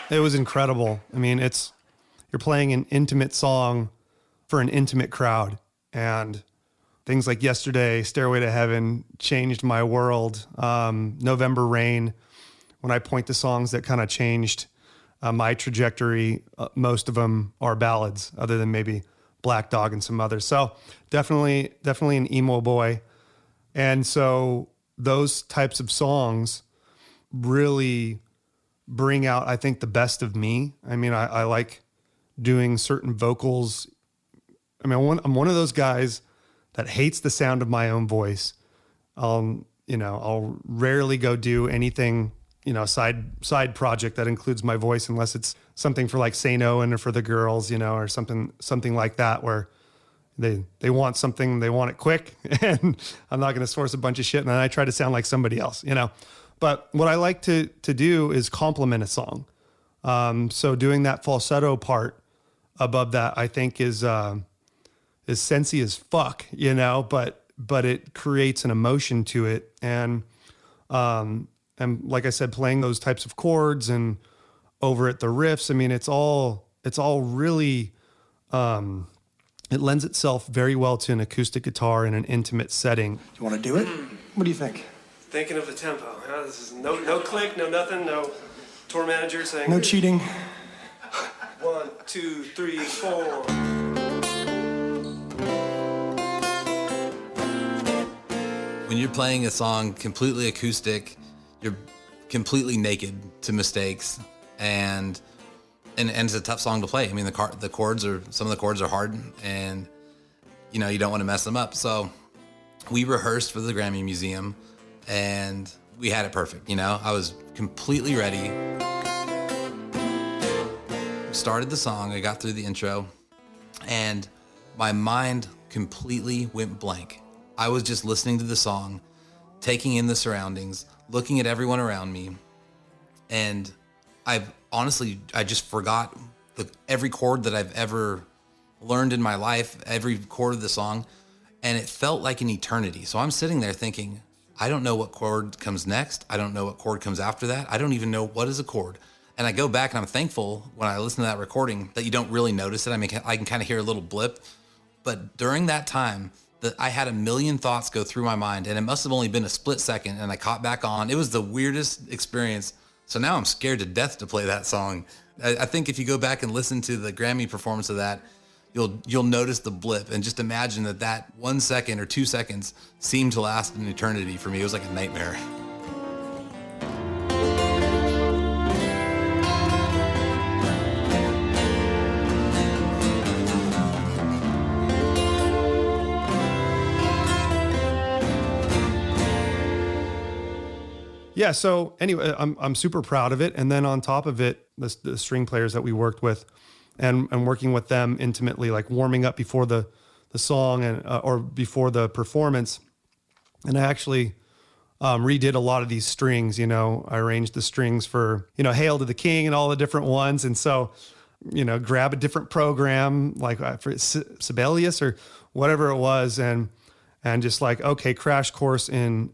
G: It was incredible. I mean, you're playing an intimate song for an intimate crowd, and things like Yesterday, Stairway to Heaven, Changed My World, November Rain. When I point to songs that kind of changed my trajectory, most of them are ballads, other than maybe Black Dog and some others. So definitely an emo boy. And so those types of songs really bring out, I think, the best of me. I mean, I like doing certain vocals. I mean, I'm one of those guys that hates the sound of my own voice. I'll rarely go do anything, side project that includes my voice unless it's something for like St. Owen or for the girls, or something like that where they want something, they want it quick, and I'm not going to source a bunch of shit and then I try to sound like somebody else, But what I like to do is complement a song. So doing that falsetto part above that, I think is sensy as fuck, but it creates an emotion to it. And like I said, playing those types of chords and over at the riffs, I mean, it's all really, it lends itself very well to an acoustic guitar in an intimate setting.
B: You want to do it? What do you think?
H: Thinking of the tempo. This is no click, no nothing, no tour manager saying.
B: No cheating.
H: 1, 2, 3, 4.
A: When you're playing a song completely acoustic, you're completely naked to mistakes, and it's a tough song to play. I mean, some of the chords are hard, and you don't want to mess them up. So we rehearsed for the Grammy Museum, and we had it perfect. I was completely ready. Started the song, I got through the intro, and my mind completely went blank. I was just listening to the song, taking in the surroundings, looking at everyone around me, and I just forgot every chord that I've ever learned in my life, every chord of the song, and it felt like an eternity. So I'm sitting there thinking, I don't know what chord comes next. I don't know what chord comes after that. I don't even know what is a chord. And I go back and I'm thankful when I listen to that recording that you don't really notice it. I mean, I can kind of hear a little blip, but during that time that I had a million thoughts go through my mind, and it must have only been a split second, and I caught back on. It was the weirdest experience. So now I'm scared to death to play that song. I think if you go back and listen to the Grammy performance of that, you'll notice the blip, and just imagine that 1 second or 2 seconds seemed to last an eternity for me. It was like a nightmare.
G: Yeah. So anyway, I'm super proud of it. And then on top of it, the string players that we worked with and working with them intimately, like warming up before the song and, or before the performance. And I actually redid a lot of these strings, I arranged the strings for, Hail to the King and all the different ones. And so, grab a different program, like for Sibelius or whatever it was. And just like, okay, crash course in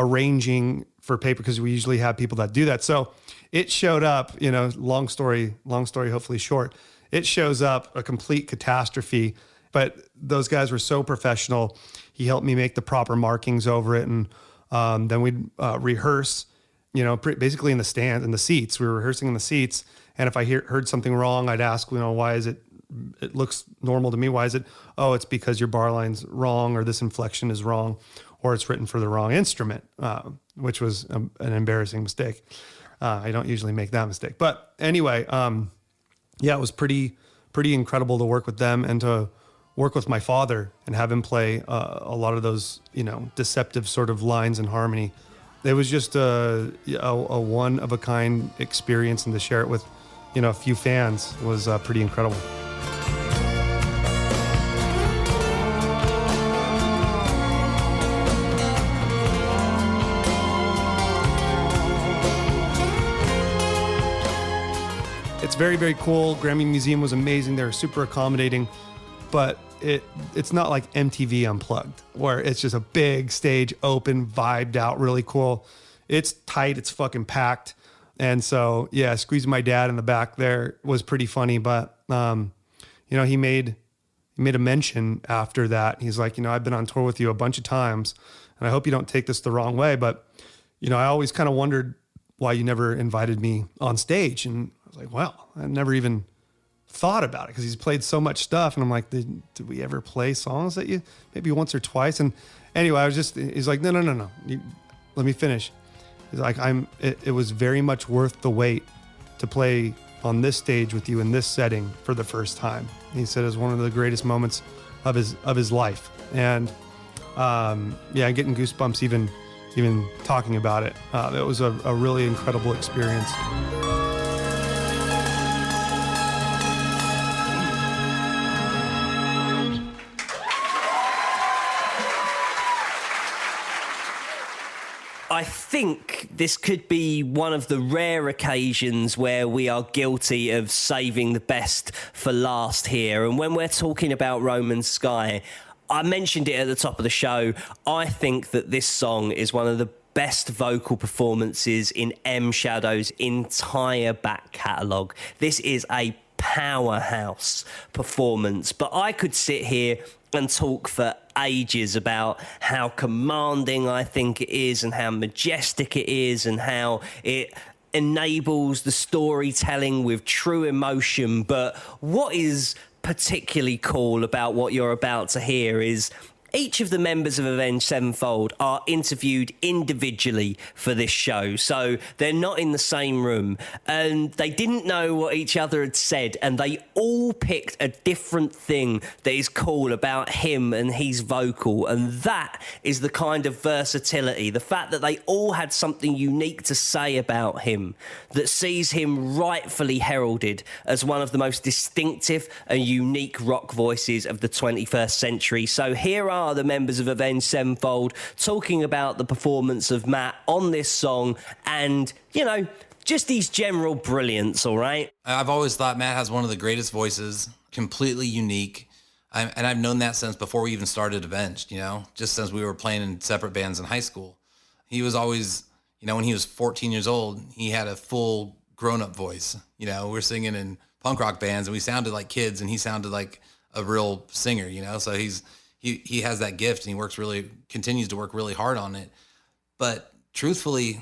G: arranging for paper, because we usually have people that do that. So it showed up, long story, hopefully short. It shows up a complete catastrophe, but those guys were so professional. He helped me make the proper markings over it. And then we'd rehearse, basically in the stand, in the seats. We were rehearsing in the seats. And if I heard something wrong, I'd ask, why is it looks normal to me. Why is it? Oh, it's because your bar line's wrong, or this inflection is wrong, or it's written for the wrong instrument, which was an embarrassing mistake. I don't usually make that mistake. But anyway, it was pretty incredible to work with them and to work with my father and have him play a lot of those, deceptive sort of lines in harmony. It was just a one-of-a-kind experience, and to share it with, a few fans was pretty incredible. It's very, very cool. Grammy Museum was amazing. They were super accommodating, but it's not like MTV Unplugged, where it's just a big stage, open, vibed out, really cool. It's tight. It's fucking packed. And so, squeezing my dad in the back there was pretty funny, but, he made a mention after that. He's like, I've been on tour with you a bunch of times, and I hope you don't take this the wrong way, but, I always kind of wondered why you never invited me on stage. And I was like, well, I never even thought about it because he's played so much stuff. And I'm like, did we ever play songs that you maybe once or twice? And anyway, he's like, no. Let me finish. He's like, it was very much worth the wait to play on this stage with you in this setting for the first time. He said it was one of the greatest moments of his life. And I'm getting goosebumps even talking about it. It was a really incredible experience.
F: I think this could be one of the rare occasions where we are guilty of saving the best for last here. And when we're talking about Roman Sky, I mentioned it at the top of the show. I think that this song is one of the best vocal performances in M Shadow's entire back catalogue. This is a powerhouse performance, but I could sit here and talk for ages about how commanding I think it is and how majestic it is and how it enables the storytelling with true emotion. But what is particularly cool about what you're about to hear is each of the members of Avenged Sevenfold are interviewed individually for this show, so they're not in the same room, and they didn't know what each other had said, and they all picked a different thing that is cool about him and his vocal, and that is the kind of versatility, the fact that they all had something unique to say about him that sees him rightfully heralded as one of the most distinctive and unique rock voices of the 21st century. So here are the members of Avenged Sevenfold talking about the performance of Matt on this song and, just his general brilliance, all right?
A: I've always thought Matt has one of the greatest voices, completely unique. And I've known that since before we even started Avenged, just since we were playing in separate bands in high school. He was always, when he was 14 years old, he had a full grown-up voice. We're singing in punk rock bands and we sounded like kids and he sounded like a real singer, so he has that gift and he continues to work really hard on it. But truthfully,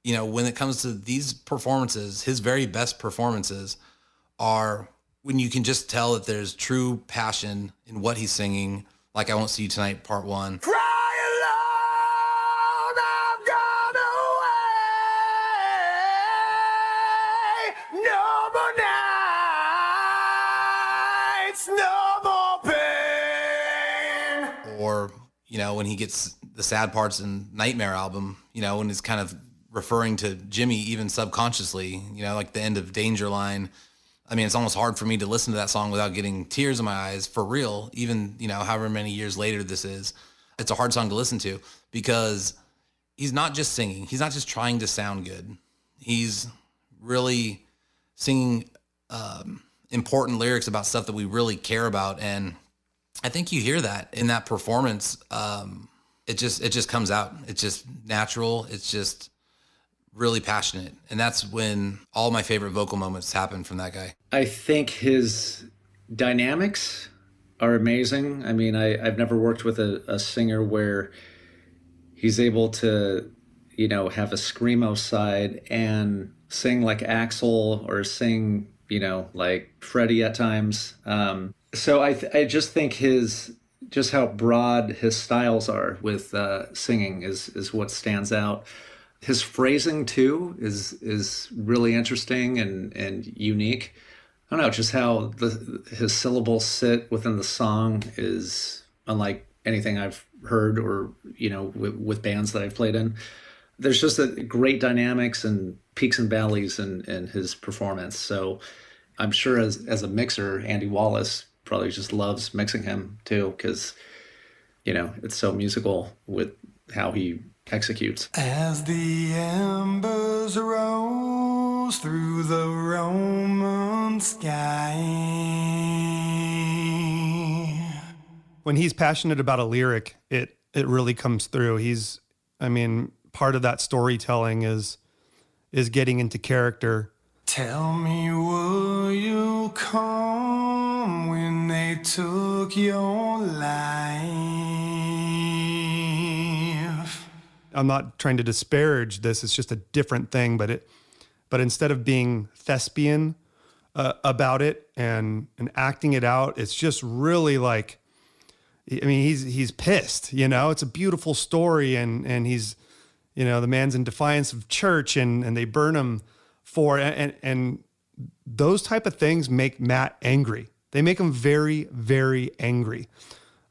A: when it comes to these performances, his very best performances are when you can just tell that there's true passion in what he's singing, like I Won't See You Tonight, Part 1.
E: Cry alone, I've gone away. No more nights, no more pain.
A: Or, when he gets the sad parts in Nightmare album, when he's kind of referring to Jimmy even subconsciously, like the end of Danger Line. I mean, it's almost hard for me to listen to that song without getting tears in my eyes for real, even, however many years later this is. It's a hard song to listen to because he's not just singing. He's not just trying to sound good. He's really singing important lyrics about stuff that we really care about. And I think you hear that in that performance. It just comes out. It's just natural. It's just really passionate. And that's when all my favorite vocal moments happen from that guy.
C: I think his dynamics are amazing. I mean, I've never worked with a singer where he's able to, have a screamo side and sing like Axl or sing, like Freddie at times. So I just think just how broad his styles are with singing is what stands out. His phrasing too is really interesting and unique. I don't know, just how his syllables sit within the song is unlike anything I've heard or with bands that I've played in. There's just a great dynamics and peaks and valleys in his performance. So I'm sure as a mixer, Andy Wallace probably just loves mixing him too because it's so musical with how he executes.
E: As the embers rose through the Roman sky.
G: When he's passionate about a lyric, it really comes through. Part of that storytelling is getting into character.
E: Tell me, will you come when they took your life?
G: I'm not trying to disparage this. It's just a different thing, but instead of being thespian, about it and acting it out. It's just really like, I mean, he's pissed, you know. It's a beautiful story, and he's, you know, the man's in defiance of church, and they burn him for, and those type of things make Matt angry. They make him very, very angry.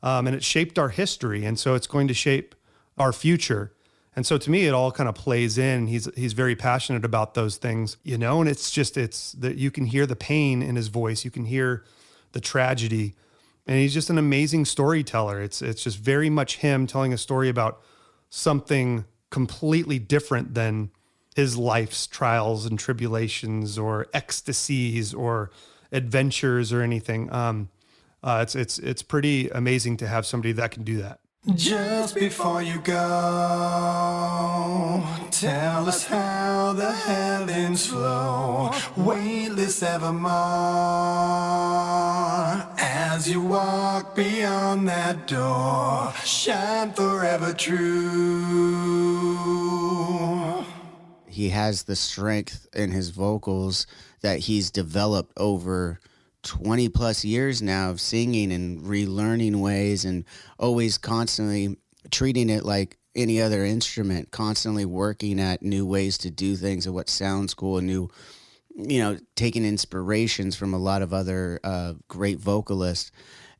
G: And it shaped our history. And so it's going to shape our future. And so to me, it all kind of plays in. He's very passionate about those things, you know, and it's that you can hear the pain in his voice. You can hear the tragedy, and he's just an amazing storyteller. It's just very much him telling a story about something completely different than his life's trials and tribulations or ecstasies or adventures or anything. It's pretty amazing to have somebody that can do that.
E: Just before you go, tell us how the heavens flow, weightless evermore, as you walk beyond that door, shine forever true.
D: He has the strength in his vocals that he's developed over 20 plus years now of singing and relearning ways, and always constantly treating it like any other instrument, constantly working at new ways to do things and what sounds cool, and new, you know, taking inspirations from a lot of other great vocalists,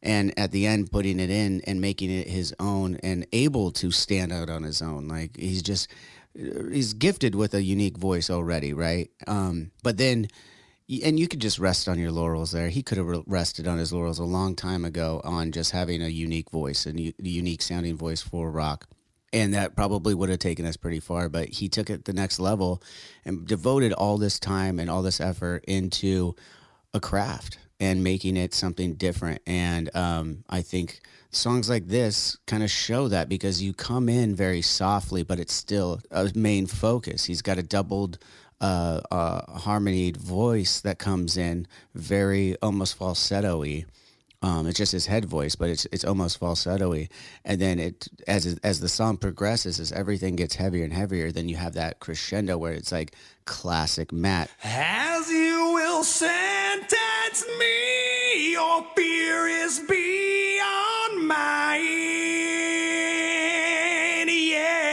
D: and at the end putting it in and making it his own and able to stand out on his own. Like he's gifted with a unique voice already, right? But then, and you could just rest on your laurels there. He could have rested on his laurels a long time ago on just having a unique voice, and a unique sounding voice for rock. And that probably would have taken us pretty far, but he took it the next level and devoted all this time and all this effort into a craft and making it something different. And I think songs like this kind of show that, because you come in very softly, but it's still a main focus. He's got a doubled harmonied voice that comes in very almost falsetto-y. It's just his head voice, but it's almost falsetto-y. And then as the song progresses, as everything gets heavier and heavier, then you have that crescendo where it's like classic Matt.
E: As you will sentence me, your fear is beyond mine. Yeah.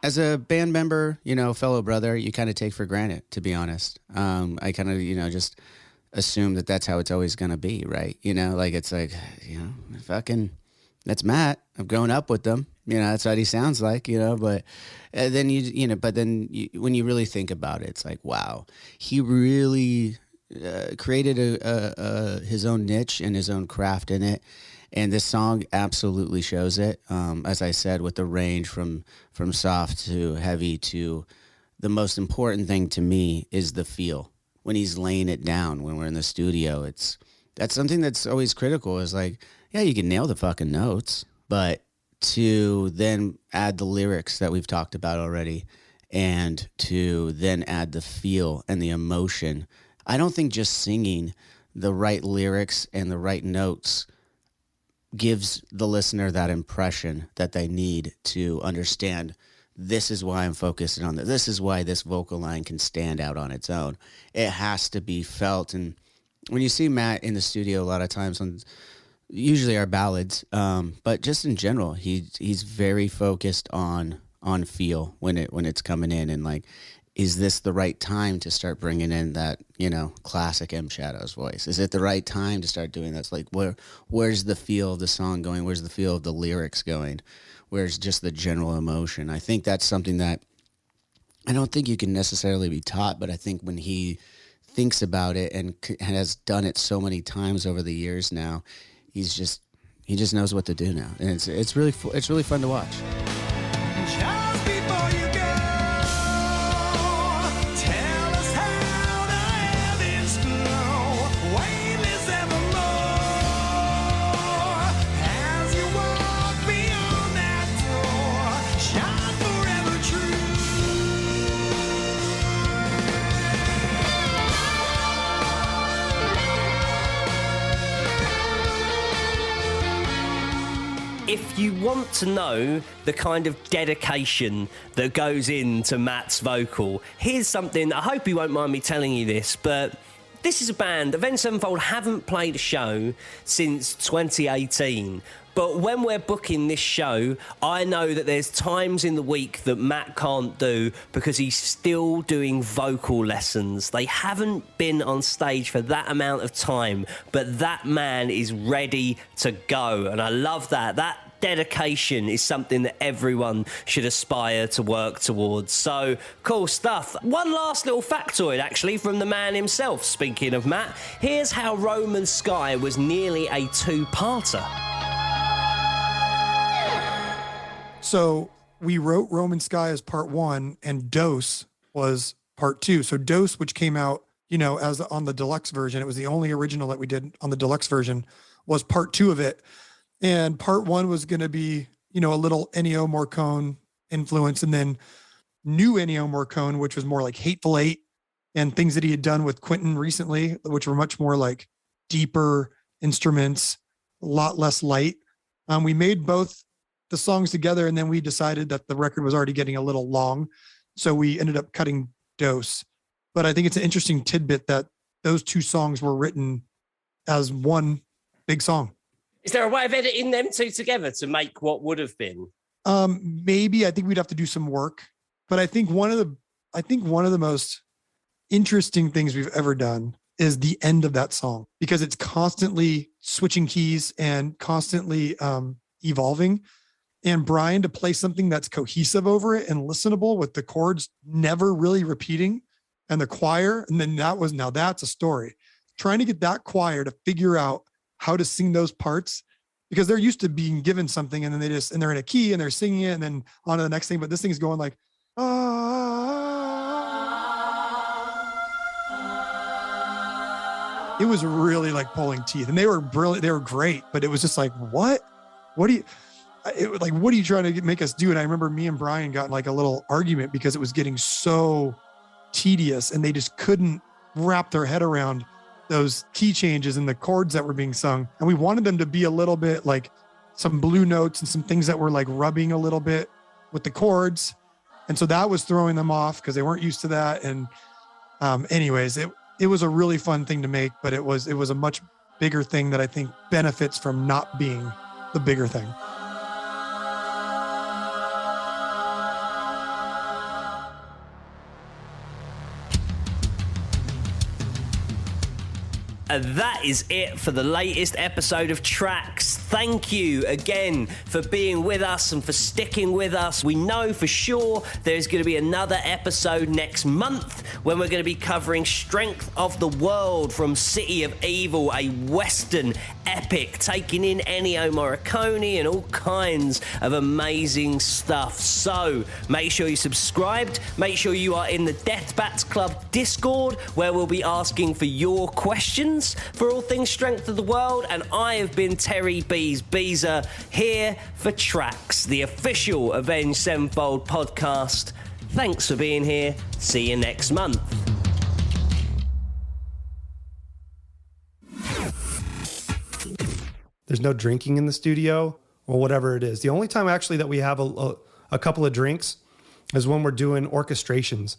D: As a band member, you know, fellow brother, you kind of take for granted, to be honest. I kind of, you know, just assume that that's how it's always going to be, right? You know, like it's like, you know, that's Matt. I've grown up with them. You know, that's what he sounds like, you know, but then when you really think about it, it's like, wow, he really created his own niche and his own craft in it. And this song absolutely shows it. As I said, with the range from soft to heavy to the most important thing to me is the feel. When he's laying it down, when we're in the studio, that's something that's always critical, is like, yeah, you can nail the fucking notes, but to then add the lyrics that we've talked about already, and to then add the feel and the emotion. I don't think just singing the right lyrics and the right notes gives the listener that impression that they need to understand, this is why I'm focusing on this. This is why this vocal line can stand out on its own. It has to be felt. And when you see Matt in the studio a lot of times on usually our ballads, but just in general, he's very focused on feel when it's coming in, and like, is this the right time to start bringing in that, you know, classic M Shadow's voice? Is it the right time to start doing this? Like, where's the feel of the song going? Where's the feel of the lyrics going? Where's just the general emotion? I think that's something that I don't think you can necessarily be taught, but I think when he thinks about it and has done it so many times over the years now, he just knows what to do now, and it's really fun to watch.
E: Just before you go, tell us how the heavens flow, weightless evermore, as you walk beyond that door, shine forever true.
F: If you want to know the kind of dedication that goes into Matt's vocal, here's something, I hope you won't mind me telling you this, but this is a band, Avenged Sevenfold haven't played a show since 2018. But when we're booking this show, I know that there's times in the week that Matt can't do because he's still doing vocal lessons. They haven't been on stage for that amount of time, but that man is ready to go. And I love that. That dedication is something that everyone should aspire to work towards. So, cool stuff. One last little factoid, actually, from the man himself, speaking of Matt. Here's how Roman Sky was nearly a two-parter.
B: So we wrote Roman Sky as part 1 and Dose was part 2. So Dose, which came out, as on the deluxe version, it was the only original that we did on the deluxe version, was part 2 of it. And part 1 was going to be, a little Ennio Morricone influence, and then new Ennio Morricone, which was more like Hateful Eight and things that he had done with Quentin recently, which were much more like deeper instruments, a lot less light. We made both the songs together, and then we decided that the record was already getting a little long, so we ended up cutting Dose. But I think it's an interesting tidbit that those 2 songs were written as one big song.
F: Is there a way of editing them 2 together to make what would have been?
B: Maybe. I think we'd have to do some work. But I think one of the most interesting things we've ever done is the end of that song, because it's constantly switching keys and constantly evolving. And Brian to play something that's cohesive over it and listenable with the chords never really repeating and the choir. And then that's a story. Trying to get that choir to figure out how to sing those parts, because they're used to being given something and then they're in a key and they're singing it and then on to the next thing. But this thing's going like, it was really like pulling teeth, and they were brilliant. They were great, but it was just like, what are you trying to make us do? And I remember me and Brian got in like a little argument because it was getting so tedious and they just couldn't wrap their head around those key changes and the chords that were being sung. And we wanted them to be a little bit like some blue notes and some things that were like rubbing a little bit with the chords. And so that was throwing them off because they weren't used to that. And anyways, it was a really fun thing to make, but it was a much bigger thing that I think benefits from not being the bigger thing.
F: And that is it for the latest episode of TRAX. Thank you again for being with us and for sticking with us. We know for sure there's going to be another episode next month when we're going to be covering Strength of the World from City of Evil, a Western epic taking in Ennio Morricone and all kinds of amazing stuff. So make sure you're subscribed. Make sure you are in the Deathbats Club Discord, where we'll be asking for your questions for all things Strength of the World. And I have been Terry Beezer here for TRAX, the official Avenged Sevenfold podcast. Thanks for being here. See you next month.
G: There's no drinking in the studio or whatever it is. The only time actually that we have a couple of drinks is when we're doing orchestrations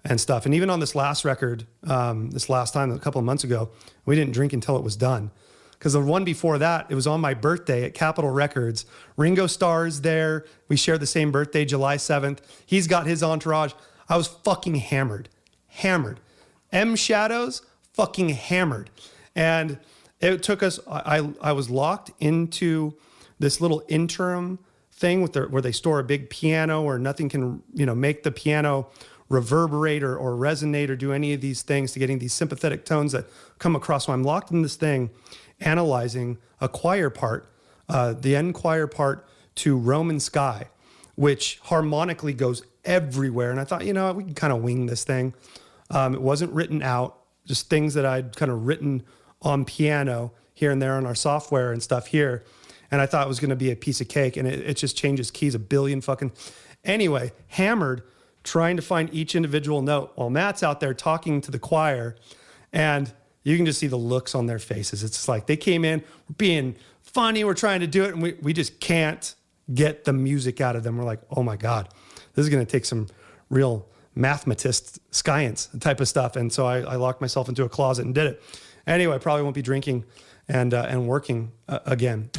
G: and stuff. And even on this last record, this last time, a couple of months ago, we didn't drink until it was done. Because the one before that, it was on my birthday at Capitol Records. Ringo Starr's there. We share the same birthday, July 7th. He's got his entourage. I was fucking hammered. M Shadows, fucking hammered. And it took us, I was locked into this little interim thing where they store a big piano where nothing can, make the piano reverberate or resonate or do any of these things to getting these sympathetic tones that come across. So I'm locked in this thing, analyzing a choir part, the end choir part to Roman Sky, which harmonically goes everywhere. And I thought, we can kind of wing this thing. It wasn't written out, just things that I'd kind of written on piano here and there on our software and stuff here. And I thought it was going to be a piece of cake, and it just changes keys a billion fucking. Anyway, hammered, trying to find each individual note while Matt's out there talking to the choir, and you can just see the looks on their faces. It's just like they came in, we're being funny, we're trying to do it, and we just can't get the music out of them. We're like, oh my God, this is going to take some real mathematist science type of stuff. And so I locked myself into a closet and did it. Anyway, I probably won't be drinking and working again.